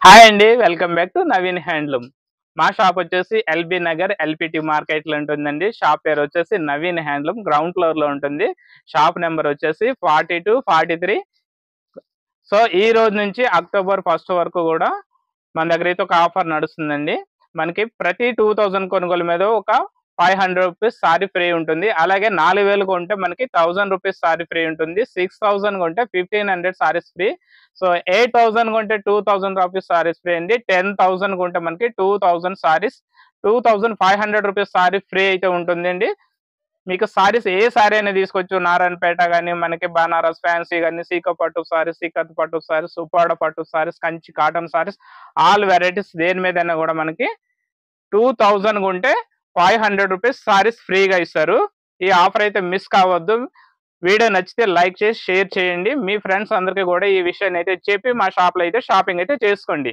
Hi అండి, welcome back to Naveen handloom. మా shop వచ్చేసి ఎల్బీ నగర్ ఎల్పిటి మార్కెట్లో ఉంటుందండి. షాప్ పేరు వచ్చేసి నవీన్ హ్యాండ్లూమ్, గ్రౌండ్ ఫ్లోర్ లో ఉంటుంది. షాప్ నెంబర్ వచ్చేసి 4243. సో ఈ రోజు నుంచి అక్టోబర్ 1 వరకు కూడా మన దగ్గర అయితే ఒక ఆఫర్ నడుస్తుందండి. మనకి ప్రతి 2000 కొనుగోలు మీద ఒక 500 రూపీస్ సారీ ఫ్రీ ఉంటుంది. అలాగే 4000 కొంటే మనకి 1000 రూపీస్ సారీ ఫ్రీ ఉంటుంది. 6000 కొంటే 1500 సారీస్ ఫ్రీ. సో 8000 కొంటే 2000 రూపీస్ సారీస్ ఫ్రీ అండి. 10000 కొంటే మనకి 2000 సారీస్ 2500 రూపీస్ సారీ ఫ్రీ అయితే ఉంటుందండి. మీకు సారీస్ ఏ సారీ అయినా తీసుకోవచ్చు. నారాయణపేట కానీ, మనకి బనారస్ ఫ్యాన్సీ కానీ, సీకో పట్టు సారీస్, సీకత్ పట్టు సారీస్, ఉప్పాడ పట్టు saris, Kanchi cotton saris, all varieties దేని మీదైనా కూడా మనకి 2000 ఉంటే 500 రూపీస్ సారీస్ ఫ్రీగా ఇస్తారు. ఈ ఆఫర్ అయితే మిస్ కావద్దు. వీడియో నచ్చితే లైక్ చేసి షేర్ చేయండి. మీ ఫ్రెండ్స్ అందరికీ కూడా ఈ విషయాన్ని అయితే చెప్పి మా షాప్లో అయితే షాపింగ్ అయితే చేసుకోండి.